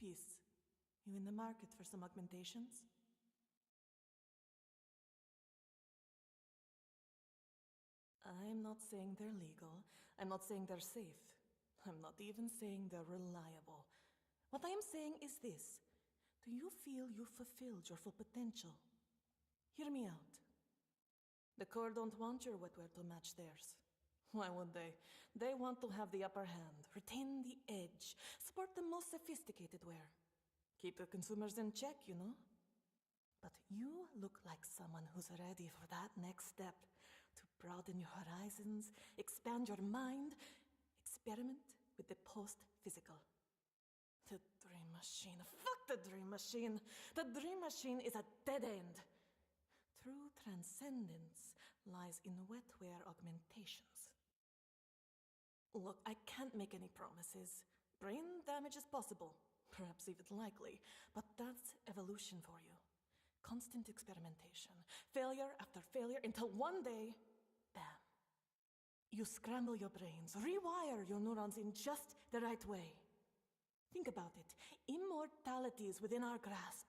Peace. You in the market for some augmentations? I'm not saying they're legal. I'm not saying they're safe. I'm not even saying they're reliable. What I am saying is this. Do you feel you've fulfilled your full potential? Hear me out. The Corps don't want your wetware to match theirs. Why would they? They want to have the upper hand, retain the edge, sport the most sophisticated wear. Keep the consumers in check, you know? But you look like someone who's ready for that next step. To broaden your horizons, expand your mind, experiment with the post-physical. The Dream Machine. Fuck the Dream Machine! The Dream Machine is a dead end. True transcendence lies in wetware augmentations. Look, I can't make any promises. Brain damage is possible, perhaps even likely, but that's evolution for you. Constant experimentation, failure after failure, until one day, bam. You scramble your brains, rewire your neurons in just the right way. Think about it. Immortality is within our grasp.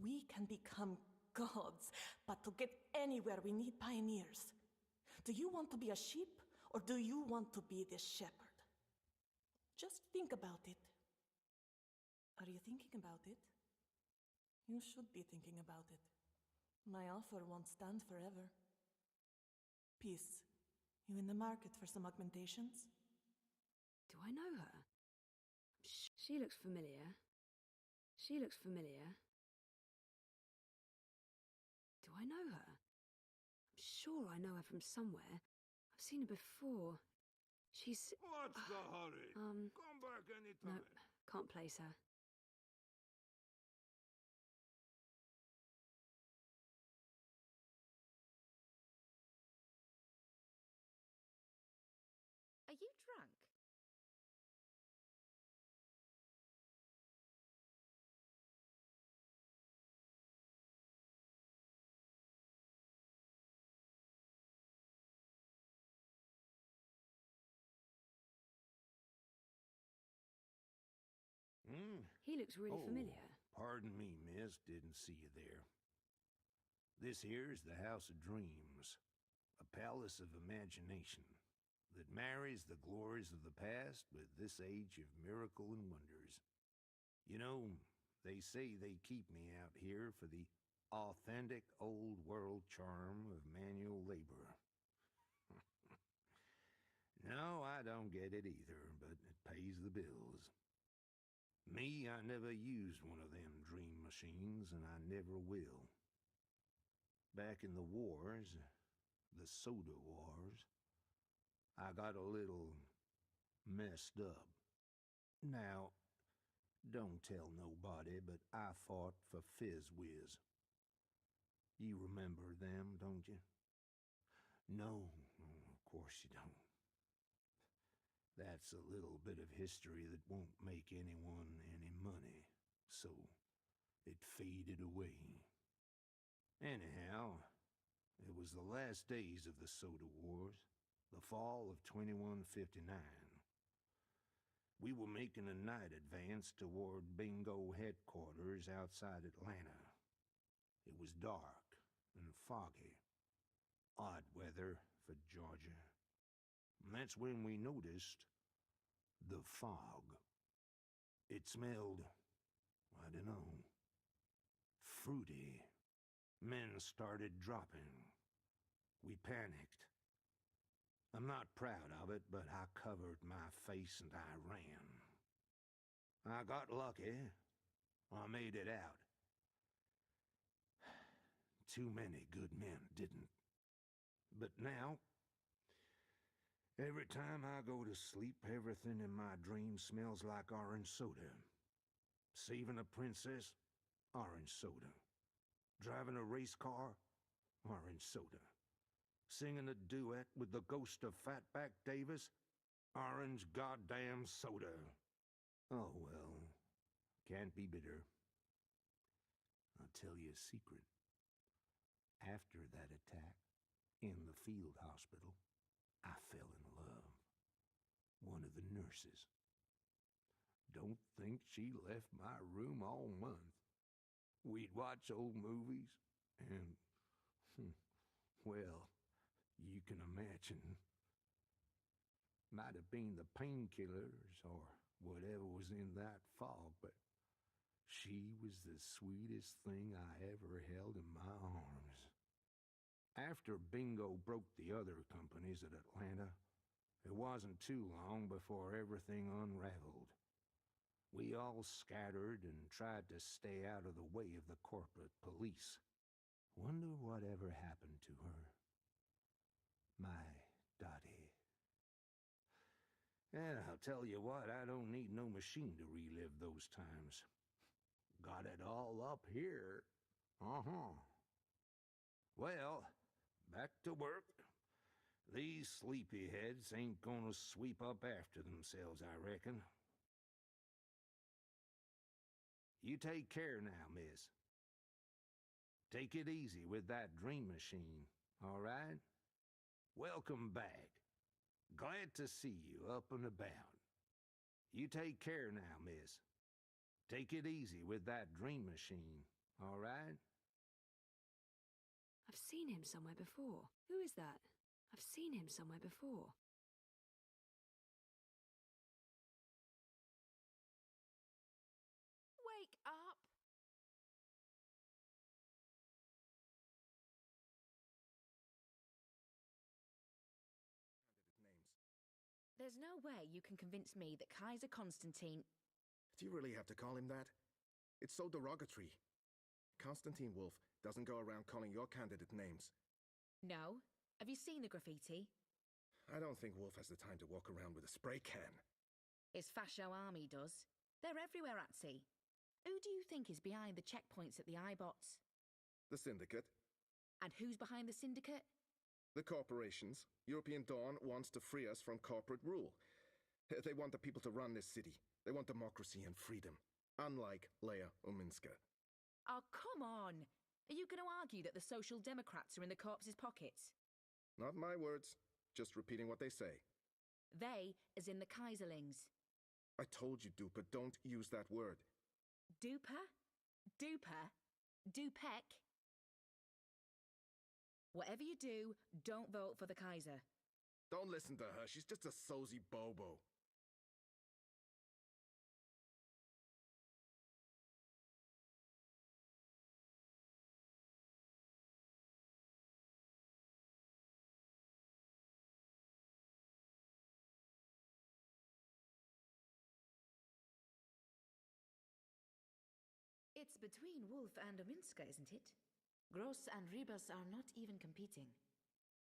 We can become gods, but to get anywhere we need pioneers. Do you want to be a sheep, or do you want to be the shepherd? Just think about it. Are you thinking about it? You should be thinking about it. My offer won't stand forever. Peace. You in the market for some augmentations? Do I know her? She looks familiar. She looks familiar. Do I know her? I'm sure I know her from somewhere. I've seen her before. She's... What's the hurry? Come back anytime. No, can't place her. Are you drunk? He looks really familiar. Pardon me, miss. Didn't see you there. This here's the House of Dreams, a palace of imagination that marries the glories of the past with this age of miracle and wonders. You know, they say they keep me out here for the authentic old world charm of manual labor. No, I don't get it either, but it pays the bills. Me, I never used one of them dream machines, and I never will. Back in the wars, the soda wars, I got a little messed up. Now, don't tell nobody, but I fought for Fizz Whiz. You remember them, don't you? No, of course you don't. That's a little bit of history that won't make anyone any money, so it faded away. Anyhow, it was the last days of the Soda Wars, the fall of 2159. We were making a night advance toward Bingo headquarters outside Atlanta. It was dark and foggy. Odd weather for Georgia. And that's when we noticed the fog. It smelled, I don't know, fruity. Men started dropping. We panicked. I'm not proud of it, but I covered my face and I ran. I got lucky. I made it out. Too many good men didn't. But now, every time I go to sleep, everything in my dreams smells like orange soda. Saving a princess, orange soda. Driving a race car, orange soda. Singing a duet with the ghost of Fatback Davis, orange goddamn soda. Oh well, can't be bitter. I'll tell you a secret. After that attack, in the field hospital, I fell in love. One of the nurses. don't think she left my room all month. We'd watch old movies, and, well, you can imagine. Might have been the painkillers or whatever was in that fog, but she was the sweetest thing I ever held in my arms. After Bingo broke the other companies at Atlanta, it wasn't too long before everything unraveled. We all scattered and tried to stay out of the way of the corporate police. Wonder whatever happened to her. My Dottie. And I'll tell you what, I don't need no machine to relive those times. Got it all up here. Well, back to work. These sleepyheads ain't gonna sweep up after themselves, I reckon. You take care now, miss. Take it easy with that dream machine, all right? Welcome back. Glad to see you up and about. You take care now, miss. Take it easy with that dream machine, all right? I've seen him somewhere before. Who is that? I've seen him somewhere before. Wake up! There's no way you can convince me that Kaiser Constantine... Do you really have to call him that? It's so derogatory. Constantine Wolf doesn't go around calling your candidate names. No? Have you seen the graffiti? I don't think Wolf has the time to walk around with a spray can. His fascio army does. They're everywhere at sea. Who do you think is behind the checkpoints at the iBots? The Syndicate. And who's behind the Syndicate? The corporations. European Dawn wants to free us from corporate rule. They want the people to run this city. They want democracy and freedom. Unlike Leia Uminska. Oh, come on! Are you going to argue that the Social Democrats are in the corpse's pockets? Not my words. Just repeating what they say. They, as in the Kaiserlings. I told you, Duper, don't use that word. Duper? Duper? Dupek? Whatever you do, don't vote for the Kaiser. Don't listen to her. She's just a sozy bobo. It's between Wolf and Ominska, isn't it? Gross and Rebus are not even competing.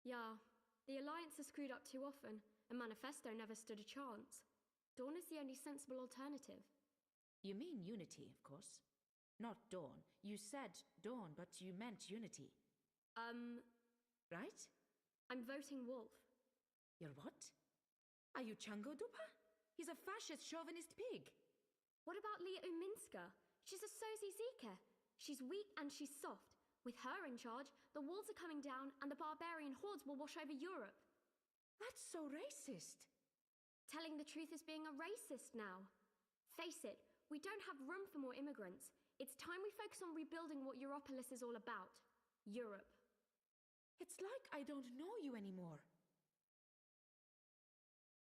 Yeah, the Alliance has screwed up too often, and Manifesto never stood a chance. Dawn is the only sensible alternative. You mean Unity, of course. Not Dawn. You said Dawn, but you meant Unity. Right? I'm voting Wolf. You're what? Are you Chango Dupa? He's a fascist chauvinist pig. What about Leia Uminska? She's a sozy Zika. She's weak and she's soft. With her in charge, the walls are coming down and the barbarian hordes will wash over Europe. That's so racist. Telling the truth is being a racist now. Face it, we don't have room for more immigrants. It's time we focus on rebuilding what Europolis is all about. Europe. It's like I don't know you anymore.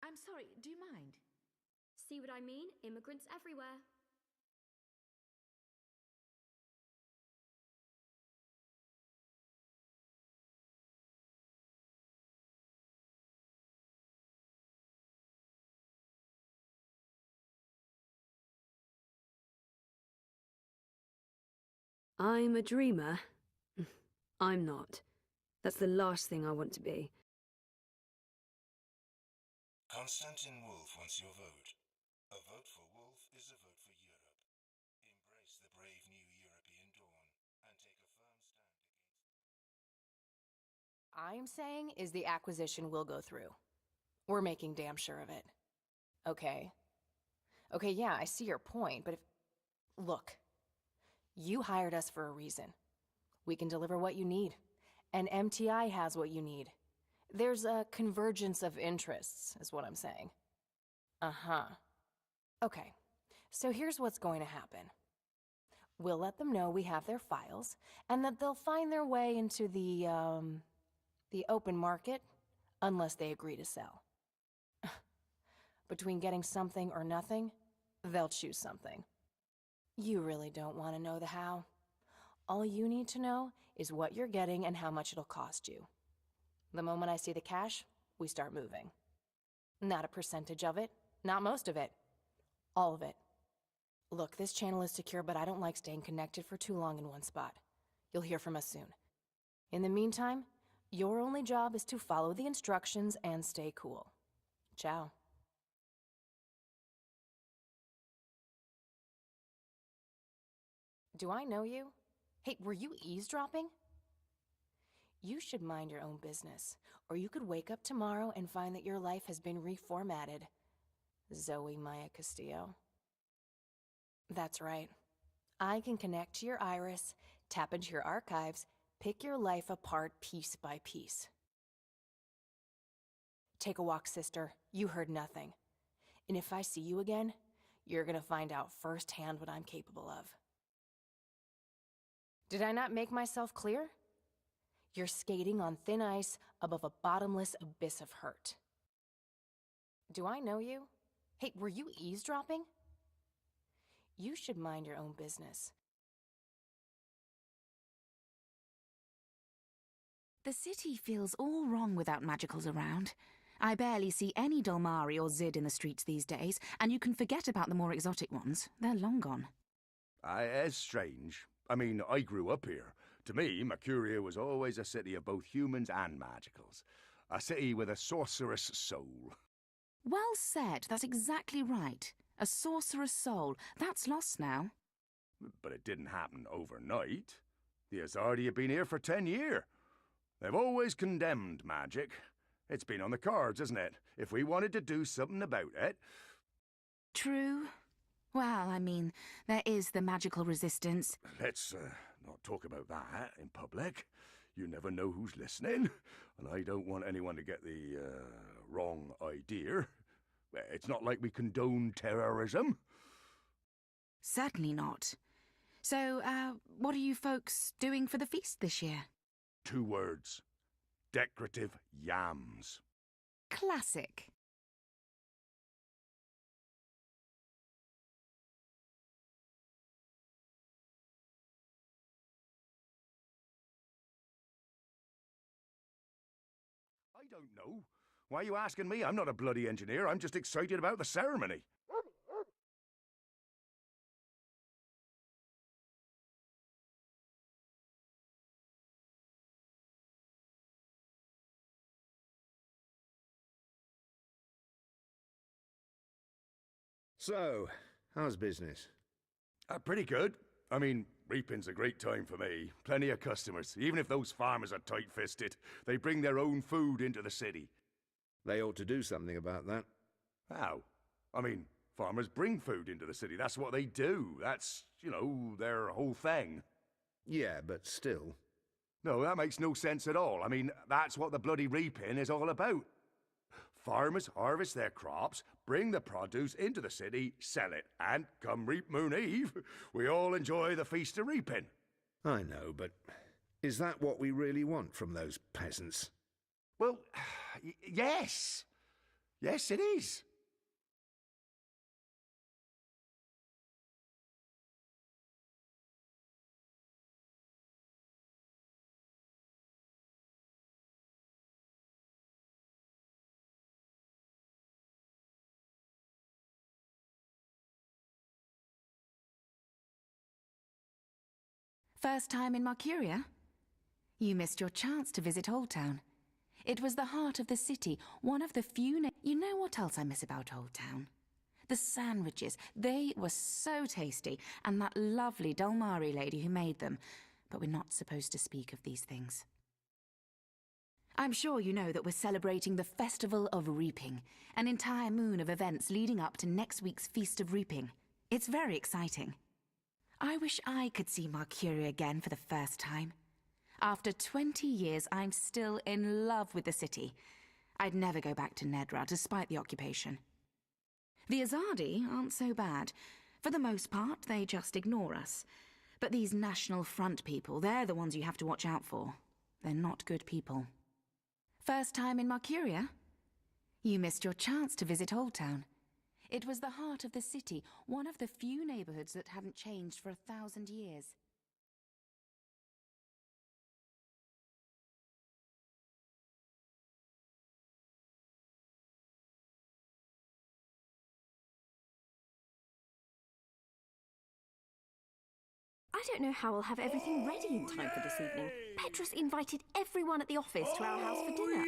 I'm sorry, do you mind? See what I mean? Immigrants everywhere. I'm a dreamer. I'm not. That's the last thing I want to be. Constantine Wolf wants your vote. A vote for Wolf is a vote for Europe. Embrace the brave new European dawn and take a firm stand against... I'm saying is the acquisition will go through. We're making damn sure of it. Okay. Okay, yeah, I see your point, but if... Look. You hired us for a reason. We can deliver what you need. And MTI has what you need. There's a convergence of interests, is what I'm saying. Uh-huh. Okay. So here's what's going to happen. We'll let them know we have their files, and that they'll find their way into the open market, unless they agree to sell. Between getting something or nothing, they'll choose something. You really don't want to know the how. All you need to know is what you're getting and how much it'll cost you. The moment I see the cash, we start moving. Not a percentage of it, not most of it. All of it. Look, this channel is secure, but I don't like staying connected for too long in one spot. You'll hear from us soon. In the meantime, your only job is to follow the instructions and stay cool. Ciao. Do I know you? Hey, were you eavesdropping? You should mind your own business, or you could wake up tomorrow and find that your life has been reformatted. Zoe Maya Castillo. That's right. I can connect to your iris, tap into your archives, pick your life apart piece by piece. Take a walk, sister. You heard nothing. And if I see you again, you're gonna find out firsthand what I'm capable of. Did I not make myself clear? You're skating on thin ice above a bottomless abyss of hurt. Do I know you? Hey, were you eavesdropping? You should mind your own business. The city feels all wrong without magicals around. I barely see any Dolmari or Zid in the streets these days, and you can forget about the more exotic ones. They're long gone. It's strange. I mean, I grew up here. To me, Mercuria was always a city of both humans and magicals. A city with a sorceress soul. Well said. That's exactly right. A sorcerer's soul. That's lost now. But it didn't happen overnight. The Azardi have been here for 10 years. They've always condemned magic. It's been on the cards, isn't it? If we wanted to do something about it... True. Well, I mean, there is the magical resistance. Let's not talk about that in public. You never know who's listening, and I don't want anyone to get the wrong idea. It's not like we condone terrorism. Certainly not. So, what are you folks doing for the feast this year? 2 words. Decorative yams. Classic. I don't know. Why are you asking me? I'm not a bloody engineer. I'm just excited about the ceremony. So, how's business? Pretty good. I mean, reaping's a great time for me. Plenty of customers. Even if those farmers are tight-fisted, they bring their own food into the city. They ought to do something about that. How? I mean, farmers bring food into the city. That's what they do. That's, their whole thing. Yeah, but still. No, that makes no sense at all. I mean, that's what the bloody reaping is all about. Farmers harvest their crops, bring the produce into the city, sell it, and come Reap Moon Eve, we all enjoy the Feast of Reaping. I know, but is that what we really want from those peasants? Well, yes. Yes, it is. First time in Mercuria? You missed your chance to visit Old Town. It was the heart of the city, one of the few... You know what else I miss about Old Town? The sandwiches. They were so tasty, and that lovely Dolmari lady who made them. But we're not supposed to speak of these things. I'm sure you know that we're celebrating the Festival of Reaping, an entire moon of events leading up to next week's Feast of Reaping. It's very exciting. I wish I could see Mercuria again for the first time. After 20 years, I'm still in love with the city. I'd never go back to Nedra, despite the occupation. The Azardi aren't so bad. For the most part, they just ignore us. But these National Front people, they're the ones you have to watch out for. They're not good people. First time in Mercuria? You missed your chance to visit Old Town. It was the heart of the city, one of the few neighborhoods that haven't changed for 1,000 years. I don't know how I'll have everything ready in time for this evening. Petrus invited everyone at the office to our house for dinner.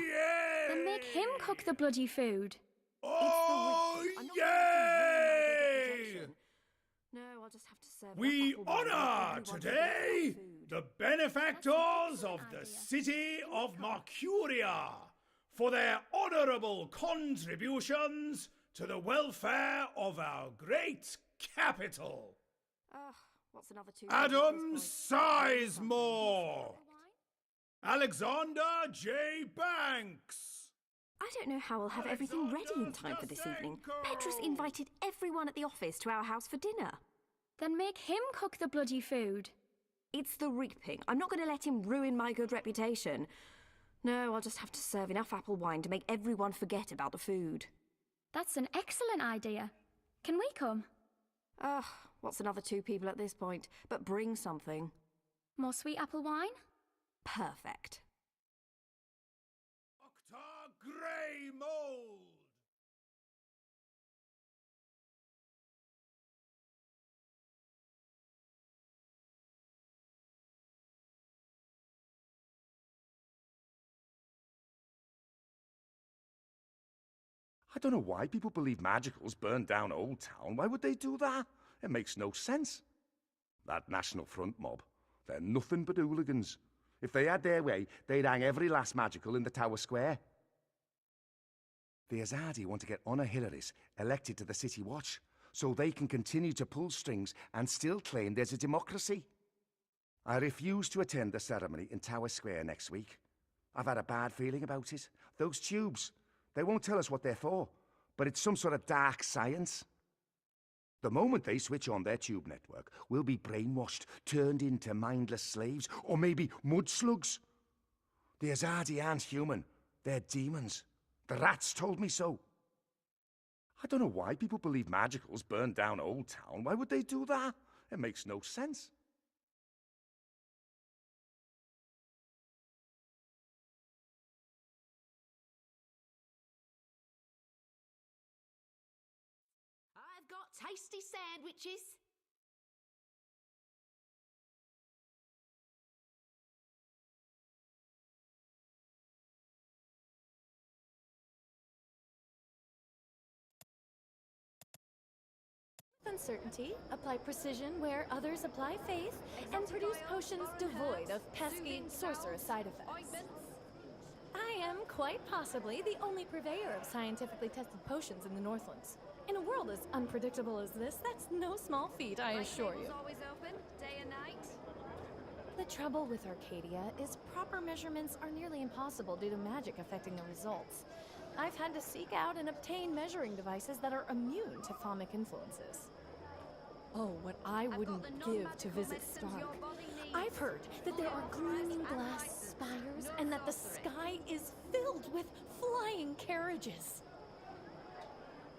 Then make him cook the bloody food. Oh, yay! No, I'll just have to serve. We honor today the benefactors of the city of Mercuria for their honorable contributions to the welfare of our great capital. What's another 2? Adam Sizemore. Alexander J. Banks. I don't know how I'll have everything ready in time for this evening. Petrus invited everyone at the office to our house for dinner. Then make him cook the bloody food. It's the reaping. I'm not going to let him ruin my good reputation. No, I'll just have to serve enough apple wine to make everyone forget about the food. That's an excellent idea. Can we come? What's another 2 people at this point? But bring something. More sweet apple wine? Perfect. Dr. Grey Mold. I don't know why people believe magicals burned down Old Town. Why would they do that? It makes no sense. That National Front mob, they're nothing but hooligans. If they had their way, they'd hang every last magical in the Tower Square. The Azadi want to get Honor Hilaris elected to the City Watch, so they can continue to pull strings and still claim there's a democracy. I refuse to attend the ceremony in Tower Square next week. I've had a bad feeling about it. Those tubes, they won't tell us what they're for, but it's some sort of dark science. The moment they switch on their tube network, we'll be brainwashed, turned into mindless slaves, or maybe mud slugs. The Azadi aren't human. They're demons. The rats told me so. I don't know why people believe magicals burned down Old Town. Why would they do that? It makes no sense. I've got tasty sandwiches. Uncertainty, apply precision where others apply faith, and produce potions devoid of pesky, sorcerous side effects. I am quite possibly the only purveyor of scientifically tested potions in the Northlands. In a world as unpredictable as this, that's no small feat, I assure you. Always open, day and night. The trouble with Arcadia is proper measurements are nearly impossible due to magic affecting the results. I've had to seek out and obtain measuring devices that are immune to thaumic influences. Oh, what I wouldn't give to visit Stark. I've heard that there are gleaming glass spires and that the sky is filled with flying carriages.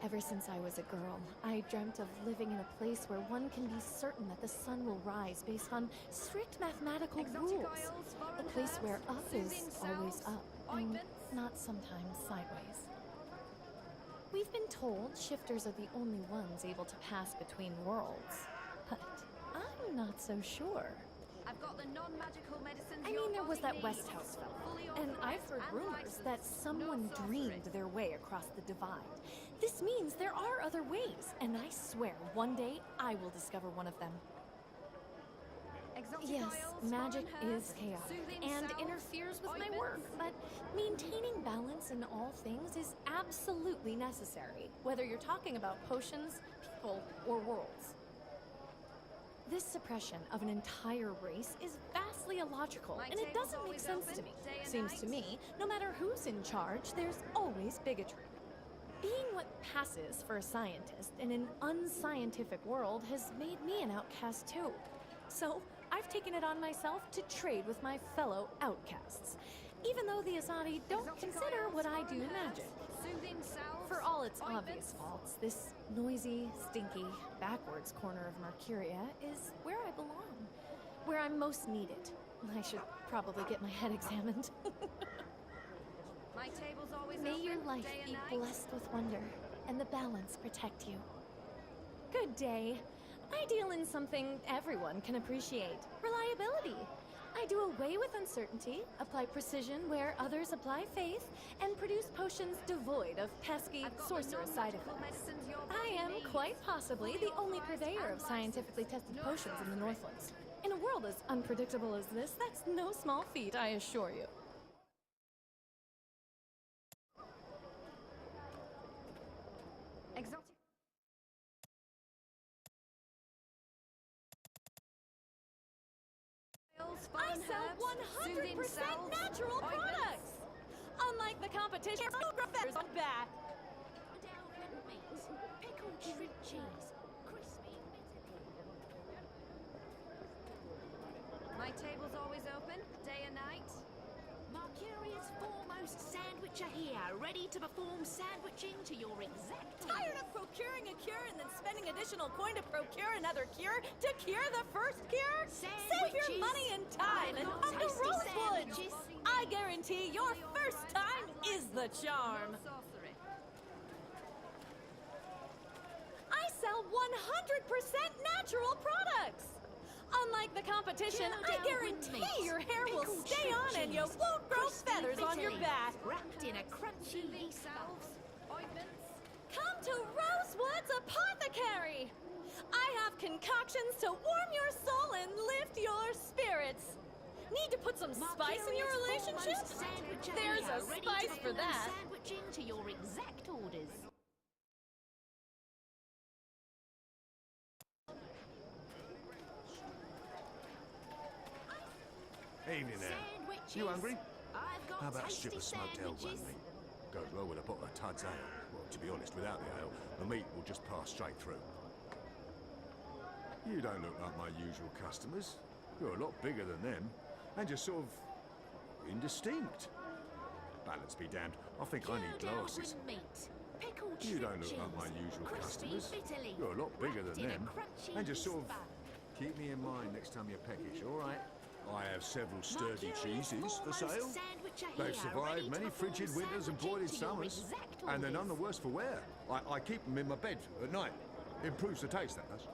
Ever since I was a girl, I dreamt of living in a place where one can be certain that the sun will rise based on strict mathematical rules. A place where up is always up, and not sometimes sideways. We've been told shifters are the only ones able to pass between worlds, but I'm not so sure. I've got the non-magical medicines. I mean, there was that Westhouse fellow, and I've heard rumors that someone dreamed their way across the divide. This means there are other ways, and I swear one day I will discover one of them. Yes, magic is chaotic and interferes with my work, but maintaining balance in all things is absolutely necessary, whether you're talking about potions, people, or worlds. This suppression of an entire race is vastly illogical, and it doesn't make sense to me. Seems to me, no matter who's in charge, there's always bigotry. Being what passes for a scientist in an unscientific world has made me an outcast too. So I've taken it on myself to trade with my fellow outcasts, even though the Azadi don't consider what I do magic. For all its obvious faults, this noisy, stinky, backwards corner of Mercuria is where I belong, where I'm most needed. I should probably get my head examined. My table's always May open, your life day and be night. blessed with wonder, and the balance protect you. Good day. I deal in something everyone can appreciate: reliability. I do away with uncertainty, apply precision where others apply faith, and produce potions devoid of pesky sorcerous side effects. I am quite possibly the only purveyor of scientifically tested potions in the Northlands. In a world as unpredictable as this, that's no small feat, I assure you. Exotic. I sell 100% natural products! Unlike the competition, feathers on back. Pickled shrimp cheese. Crispy. My table's always open, day and night. Mercuria's foremost sandwicher here, ready to perform sandwiching to your exact Tired of procuring a cure and then spending additional coin to procure another cure to cure the first cure? Save your money and time and come to Rosewood! I guarantee your first time is the charm. I sell 100% natural products! Unlike the competition, I guarantee your hair will stay on and you won't grow feathers on your back. Wrapped in a crunchy salves, ointments. Come to Rosewood's Apothecary! I have concoctions to warm your soul and lift your spirits. Need to put some spice in your relationship? There's a spice for that. Sandwiching to your exact orders. Evening there. Sandwiches. You hungry? I've got How about a tasty strip of smoked ale, sandwiches. one, mate? Goes well with a bottle of Tud's ale. Well, to be honest, without the ale, the meat will just pass straight through. You don't look like my usual customers. You're a lot bigger than them, and you're sort of indistinct. Balance be damned. I think I need glasses. You don't look like my usual customers. You're a lot bigger than them, and just sort of keep me in mind next time you're peckish, all right? I have several sturdy cheeses for sale. They've survived many frigid winters and boiling summers, and they're none the worse for wear. I keep them in my bed at night. Improves the taste, that does.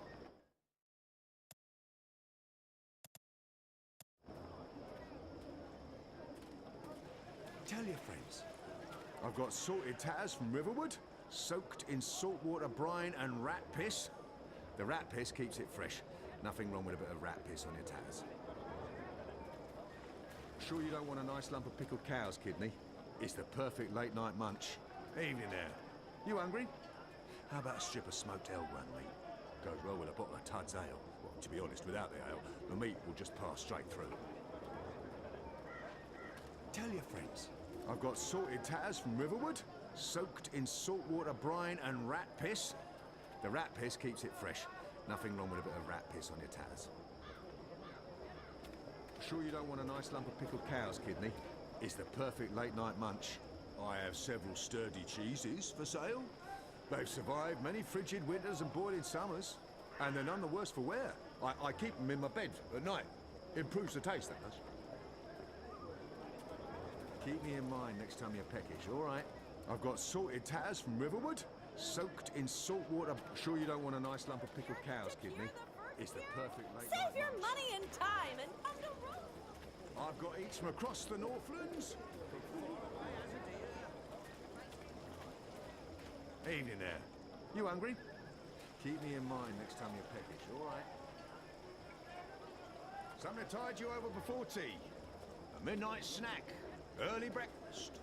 Tell your friends. I've got salted tatters from Riverwood, soaked in saltwater brine and rat piss. The rat piss keeps it fresh. Nothing wrong with a bit of rat piss on your tatters. Sure you don't want a nice lump of pickled cow's kidney? It's the perfect late-night munch. Evening there. You hungry? How about a strip of smoked ale, one, mate? Goes well with a bottle of Tud's ale. Well, to be honest, without the ale, the meat will just pass straight through. Tell your friends. I've got salted tatters from Riverwood, soaked in saltwater brine and rat piss. The rat piss keeps it fresh. Nothing wrong with a bit of rat piss on your tatters. Sure you don't want a nice lump of pickled cow's kidney? It's the perfect late-night munch. I have several sturdy cheeses for sale. They've survived many frigid winters and boiling summers, and they're none the worse for wear. I keep them in my bed at night. Improves the taste, that does. Keep me in mind next time you're peckish, all right? I've got salted tatters from Riverwood, soaked in saltwater. Sure you don't want a nice lump of pickled cow's kidney? It's the perfect late-night Save your munch. money and time and come to Rosewood. I've got eats from across the Northlands. Evening there. You hungry? Keep me in mind next time you're peckish, all right? Something to tide you over before tea. A midnight snack. Early breakfast.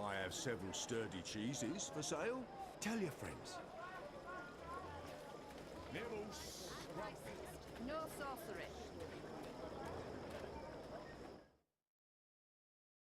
I have several sturdy cheeses for sale. Tell your friends.